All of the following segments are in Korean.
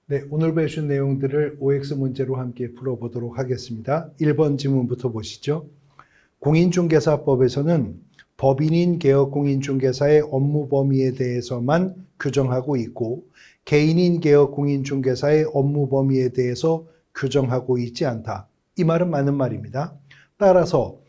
네, 오늘 배우신 내용들을 OX 문제로 함께 풀어보도록 하겠습니다. 1번 지문부터 보시죠. 공인중개사법에서는 법인인 개업공인중개사의 업무 범위에 대해서만 규정하고 있고 개인인 개업공인중개사의 업무 범위에 대해서 규정하고 있지 않다. 이 말은 맞는 말입니다. 따라서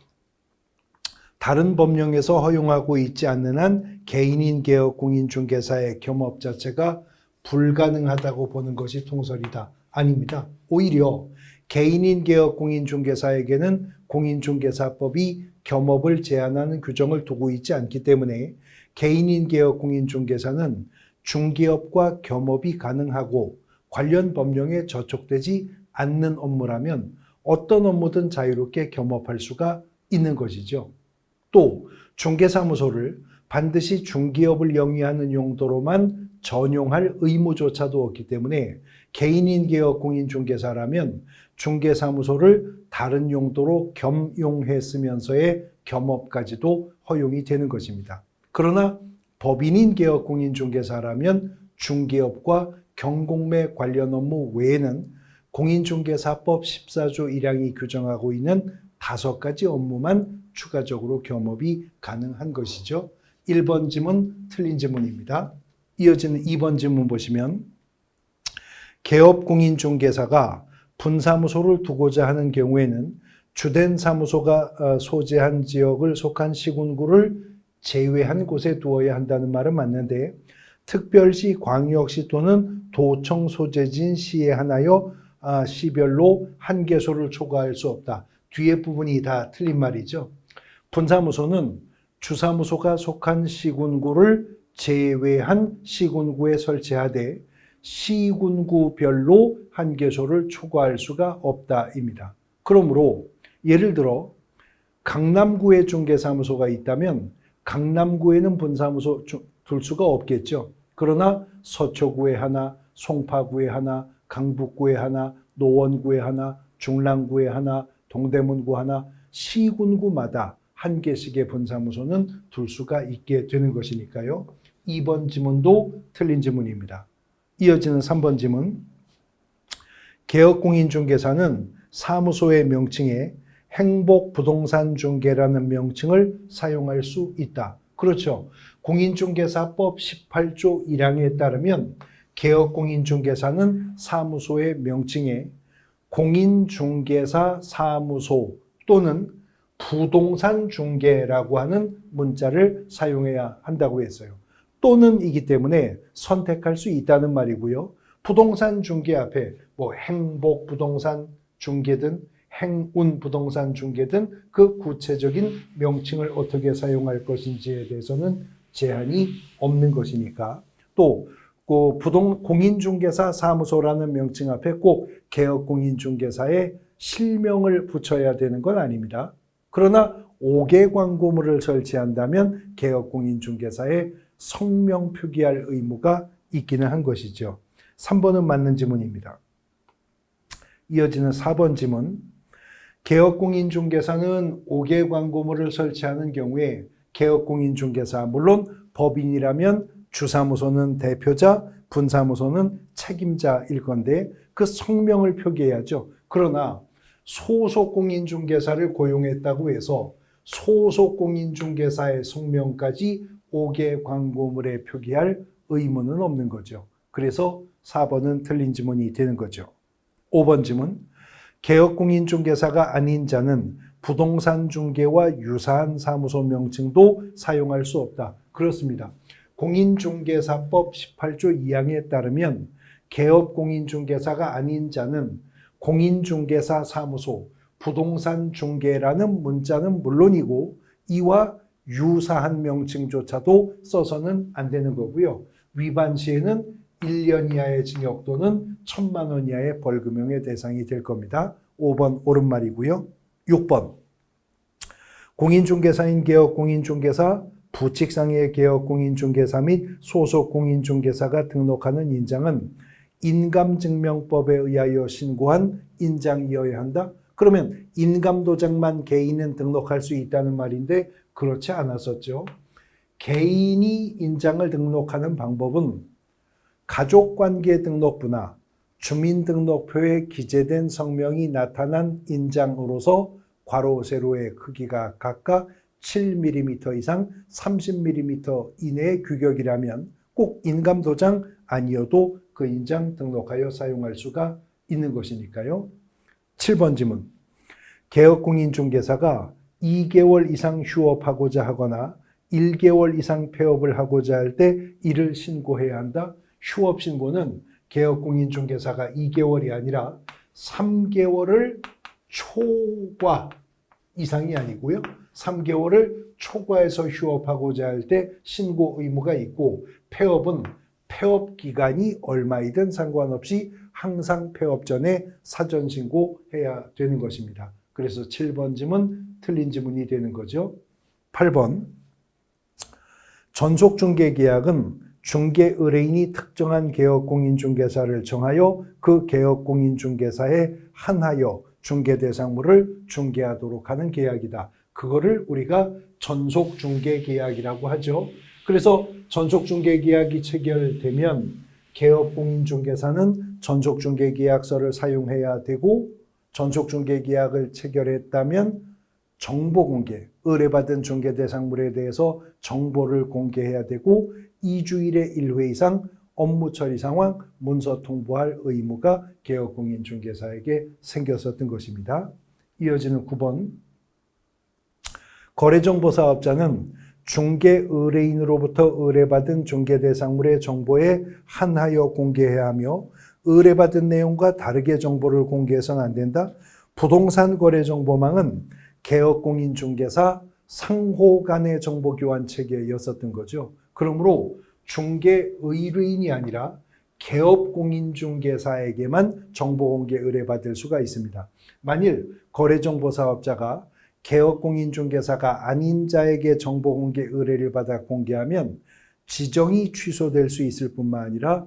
다른 법령에서 허용하고 있지 않는 한 개인인 개업공인중개사의 겸업 자체가 불가능하다고 보는 것이 통설이다. 아닙니다. 오히려 개인인 개업공인중개사에게는 공인중개사법이 겸업을 제한하는 규정을 두고 있지 않기 때문에 개인인 개업공인중개사는 중개업과 겸업이 가능하고 관련 법령에 저촉되지 않는 업무라면 어떤 업무든 자유롭게 겸업할 수가 있는 것이죠. 또 중개사무소를 반드시 중개업을 영위하는 용도로만 전용할 의무조차도 없기 때문에 개인인 개업 공인중개사라면 중개사무소를 다른 용도로 겸용했으면서의 겸업까지도 허용이 되는 것입니다. 그러나 법인인 개업 공인중개사라면 중개업과 경공매 관련 업무 외에는 공인중개사법 14조 1항이 규정하고 있는 5가지 업무만 추가적으로 겸업이 가능한 것이죠. 1번 지문 틀린 지문입니다. 이어지는 2번 지문 보시면 개업공인중개사가 분사무소를 두고자 하는 경우에는 주된 사무소가 소재한 지역을 속한 시군구를 제외한 곳에 두어야 한다는 말은 맞는데 특별시, 광역시 또는 도청 소재지인 시에 한하여 시별로 한 개소를 초과할 수 없다. 뒤에 부분이 다 틀린 말이죠. 분사무소는 주사무소가 속한 시군구를 제외한 시군구에 설치하되 시군구별로 한 개소를 초과할 수가 없다입니다. 그러므로 예를 들어 강남구에 중개사무소가 있다면 강남구에는 분사무소 둘 수가 없겠죠. 그러나 서초구에 하나, 송파구에 하나, 강북구에 하나, 노원구에 하나, 중랑구에 하나, 동대문구 하나, 시군구마다 한 개씩의 분사무소는 둘 수가 있게 되는 것이니까요. 2번 지문도 틀린 지문입니다. 이어지는 3번 지문. 개업공인중개사는 사무소의 명칭에 행복부동산중개라는 명칭을 사용할 수 있다. 그렇죠. 공인중개사법 18조 1항에 따르면 개업공인중개사는 사무소의 명칭에 공인중개사 사무소 또는 부동산 중개라고 하는 문자를 사용해야 한다고 했어요. 또는이기 때문에 선택할 수 있다는 말이고요. 부동산 중개 앞에 뭐 행복부동산 중개든 행운부동산 중개든 그 구체적인 명칭을 어떻게 사용할 것인지에 대해서는 제한이 없는 것이니까 또 공인중개사 사무소라는 명칭 앞에 꼭 개업공인중개사의 실명을 붙여야 되는 건 아닙니다. 그러나 5개 광고물을 설치한다면 개업공인중개사의 성명 표기할 의무가 있기는 한 것이죠. 3번은 맞는 지문입니다. 이어지는 4번 지문. 개업공인중개사는 5개 광고물을 설치하는 경우에 개업공인중개사, 물론 법인이라면 주사무소는 대표자, 분사무소는 책임자일 건데 그 성명을 표기해야죠. 그러나 소속공인중개사를 고용했다고 해서 소속공인중개사의 성명까지 5개 광고물에 표기할 의무는 없는 거죠. 그래서 4번은 틀린 지문이 되는 거죠. 5번 지문. 개업공인중개사가 아닌 자는 부동산 중개와 유사한 사무소 명칭도 사용할 수 없다. 그렇습니다. 공인중개사법 18조 2항에 따르면 개업공인중개사가 아닌 자는 공인중개사 사무소, 부동산 중개라는 문자는 물론이고 이와 유사한 명칭조차도 써서는 안 되는 거고요. 위반 시에는 1년 이하의 징역 또는 1,000만 원 이하의 벌금형의 대상이 될 겁니다. 5번 옳은 말이고요. 6번. 공인중개사인 개업공인중개사, 부칙상의 개업공인중개사 및 소속공인중개사가 등록하는 인장은 인감증명법에 의하여 신고한 인장이어야 한다. 그러면 인감도장만 개인은 등록할 수 있다는 말인데 그렇지 않았었죠. 개인이 인장을 등록하는 방법은 가족관계 등록부나 주민등록표에 기재된 성명이 나타난 인장으로서 괄호 세로의 크기가 각각 7mm 이상 30mm 이내의 규격이라면 꼭 인감도장 아니어도 그 인장 등록하여 사용할 수가 있는 것이니까요. 7번 지문. 개업공인중개사가 2개월 이상 휴업하고자 하거나 1개월 이상 폐업을 하고자 할 때 이를 신고해야 한다. 휴업 신고는 개업공인중개사가 2개월이 아니라 3개월을 초과 이상이 아니고요. 3개월을 초과해서 휴업하고자 할 때 신고 의무가 있고, 폐업은 폐업 기간이 얼마이든 상관없이 항상 폐업 전에 사전 신고해야 되는 것입니다. 그래서 7번 지문 틀린 지문이 되는 거죠. 8번. 전속중개계약은 중개 의뢰인이 특정한 개업공인중개사를 정하여 그 개업공인중개사에 한하여 중개대상물을 중개하도록 하는 계약이다. 그거를 우리가 전속중개계약이라고 하죠. 그래서 전속중개계약이 체결되면 개업공인중개사는 전속중개계약서를 사용해야 되고, 전속중개계약을 체결했다면 정보공개, 의뢰받은 중개대상물에 대해서 정보를 공개해야 되고 2주일에 1회 이상 업무 처리 상황 문서 통보할 의무가 개업공인중개사에게 생겼었던 것입니다. 이어지는 9번. 거래정보사업자는 중개 의뢰인으로부터 의뢰받은 중개대상물의 정보에 한하여 공개해야 하며 의뢰받은 내용과 다르게 정보를 공개해서는 안 된다. 부동산 거래정보망은 개업공인중개사 상호 간의 정보교환 체계였었던 거죠. 그러므로 중개 의뢰인이 아니라 개업공인중개사에게만 정보공개 의뢰받을 수가 있습니다. 만일 거래정보사업자가 개업공인중개사가 아닌 자에게 정보공개 의뢰를 받아 공개하면 지정이 취소될 수 있을 뿐만 아니라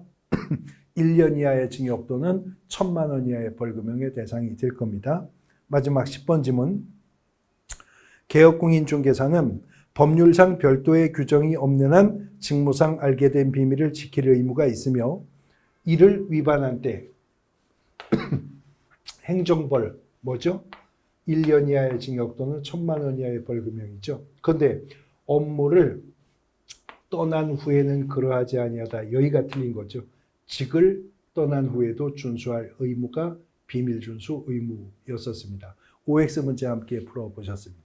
1년 이하의 징역 또는 1,000만 원 이하의 벌금형의 대상이 될 겁니다. 마지막 10번 지문. 개업공인중개사는 법률상 별도의 규정이 없는 한 직무상 알게 된 비밀을 지킬 의무가 있으며 이를 위반한 때 행정벌 뭐죠? 1년 이하의 징역 또는 1,000만 원 이하의 벌금형이죠. 그런데 업무를 떠난 후에는 그러하지 아니하다. 여기가 틀린 거죠. 직을 떠난 후에도 준수할 의무가 비밀 준수 의무였었습니다. OX 문제 함께 풀어보셨습니다.